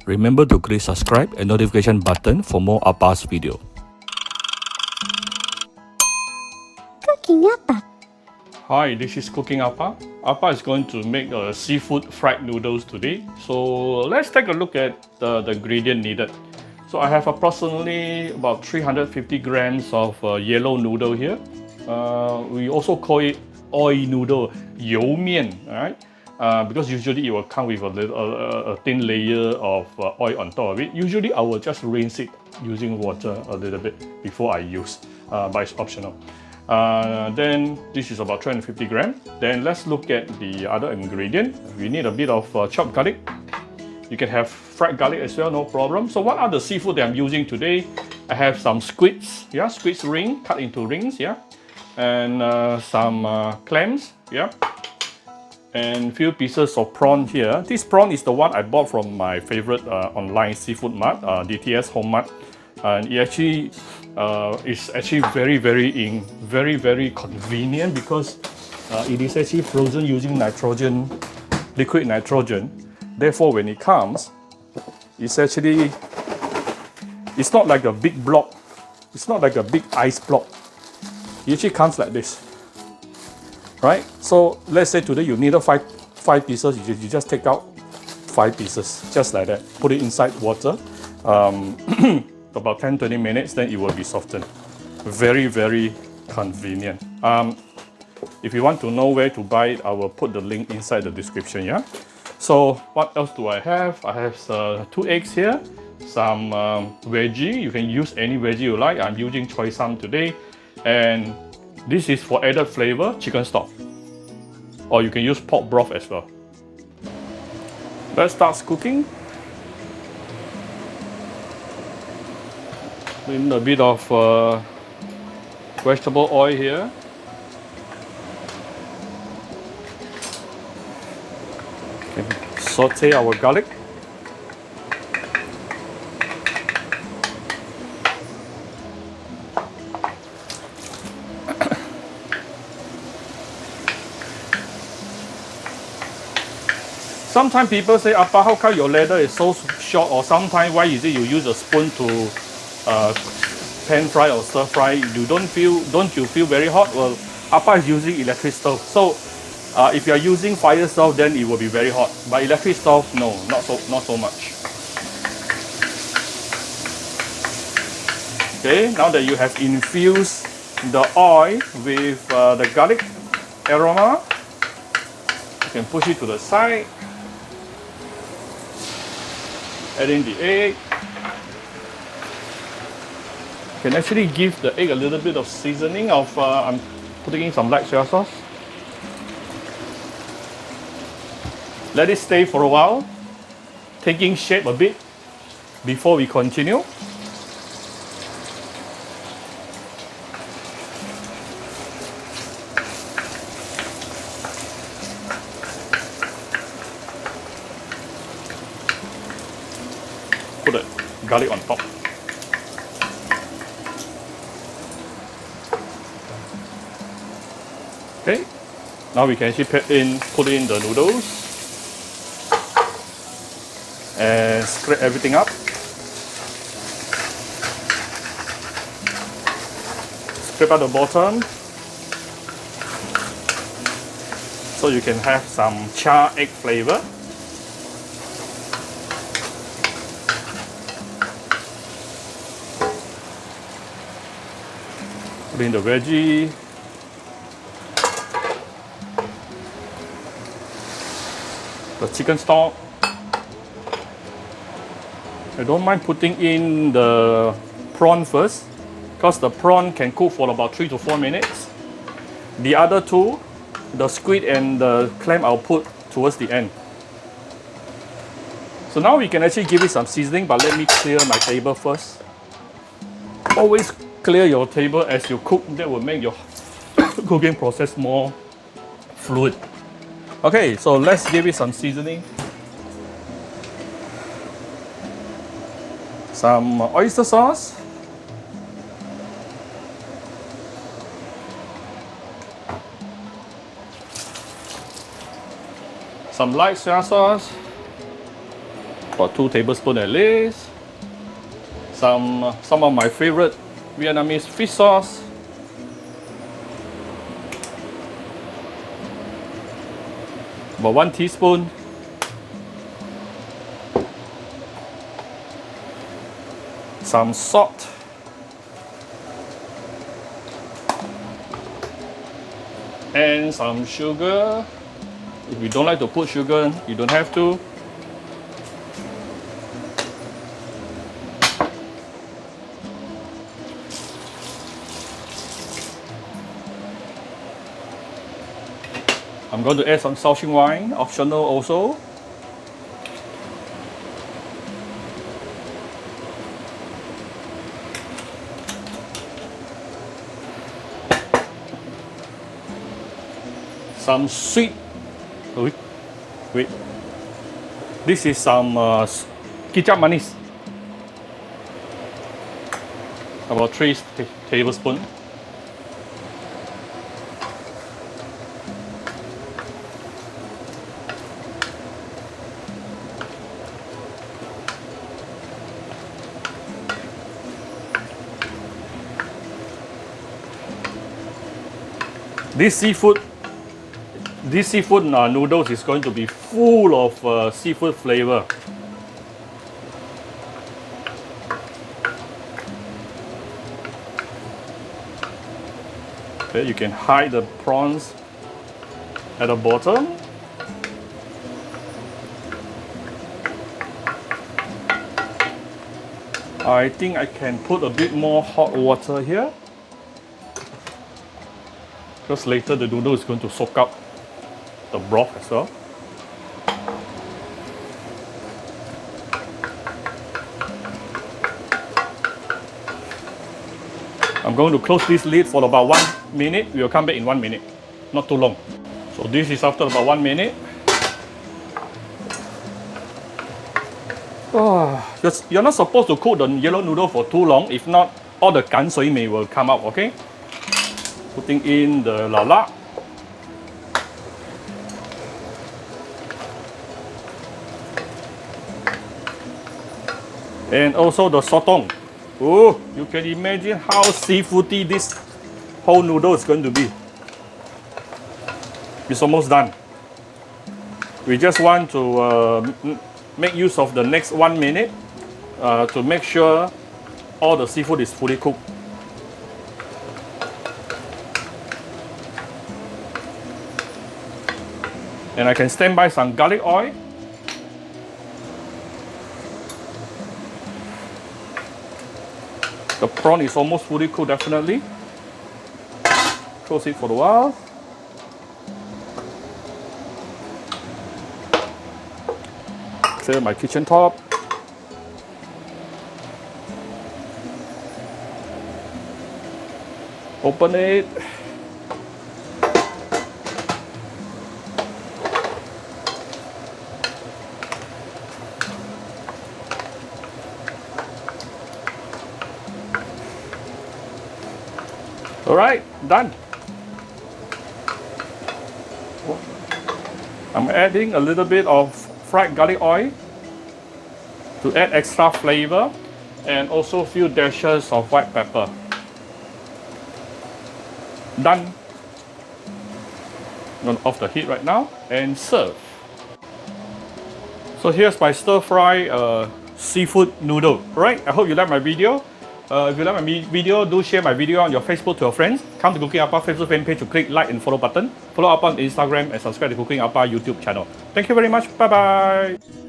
Remember to click subscribe and notification button for more Appa's video. Cooking Appa. Hi, this is Cooking Appa. Appa is going to make seafood fried noodles today. So let's take a look at the ingredient needed. So I have approximately about 350 grams of yellow noodle here. We also call it oil noodle, 油面, alright? Because usually it will come with a thin layer of oil on top of it. Usually I will just rinse it using water a little bit before I use, but it's optional. Then this is about 350 grams. Then let's look at the other ingredient. We need a bit of chopped garlic. You can have fried garlic as well, no problem. So what are the seafood that I'm using today? I have some squids, yeah, squids ring, cut into rings, yeah, and some clams, yeah, and few pieces of prawn here. This prawn is the one I bought from my favorite online seafood mart, DTS Home Mart, and it actually is actually very convenient because it is actually frozen using nitrogen, liquid nitrogen. Therefore, when it comes, it's actually, it's not like a big block. It's not like a big ice block. It actually comes like this, right? So let's say today you needed five pieces. You just take out 5 pieces, just like that. Put it inside water, about 10-20 minutes. Then it will be softened. Very convenient. If you want to know where to buy it, I will put the link inside the description. Yeah. So what else do I have? I have 2 eggs here, some veggie. You can use any veggie you like. I'm using choy sam today, and this is for added flavor, chicken stock, or you can use pork broth as well. Let's start cooking. In a bit of vegetable oil here. Saute our garlic. Sometimes people say, Appa, how come your ladle is so short? Or sometimes why is it you use a spoon to pan fry or stir fry? Don't you feel very hot? Well, Appa is using electric stove. So if you are using fire stove, then it will be very hot. But electric stove, no, not so much. Okay, now that you have infused the oil with the garlic aroma, you can push it to the side. Add in the egg. You can actually give the egg a little bit of seasoning of, I'm putting in some light soy sauce. Let it stay for a while, taking shape a bit before we continue. Put the garlic on top. Okay, now we can actually put in the noodles and scrape everything up. Scrape out the bottom so you can have some char egg flavor. Put in the veggie. The chicken stock. I don't mind putting in the prawn first, because the prawn can cook for about 3 to 4 minutes. The other two, the squid and the clam, I'll put towards the end. So now we can actually give it some seasoning, but let me clear my table first. Always clear your table as you cook. That will make your cooking process more fluid. Okay, so let's give it some seasoning. Some oyster sauce. Some light soy sauce. About 2 tablespoons at least. Some of my favorite Vietnamese fish sauce. About 1 teaspoon. Some salt. And some sugar. If you don't like to put sugar, you don't have to. I'm going to add some Shaoxing wine, optional also. Some sweet, wait, this is some kicap manis, about 3 tablespoons. This seafood noodles is going to be full of seafood flavor. Okay, you can hide the prawns at the bottom. I think I can put a bit more hot water here, because later the noodle is going to soak up the broth as well. I'm going to close this lid for about 1 minute. We will come back in 1 minute, not too long. So this is after about 1 minute. You're not supposed to cook the yellow noodle for too long. If not, all the gan shui mei will come out, okay? Putting in the la la. And also the sotong. Oh, you can imagine how seafoody this whole noodle is going to be. It's almost done. We just want to make use of the next 1 minute to make sure all the seafood is fully cooked. And I can stand by some garlic oil. The prawn is almost fully cooked, definitely. Close it for a while. Clear my kitchen top. Open it. All right, done. I'm adding a little bit of fried garlic oil to add extra flavor, and also a few dashes of white pepper. Done. I'm going to off the heat right now and serve. So here's my stir fry seafood noodle. Alright, I hope you like my video. If you like my video, do share my video on your Facebook to your friends. Come to Cooking Appa Facebook fan page to click like and follow button. Follow up on Instagram and subscribe to Cooking Appa YouTube channel. Thank you very much. Bye bye.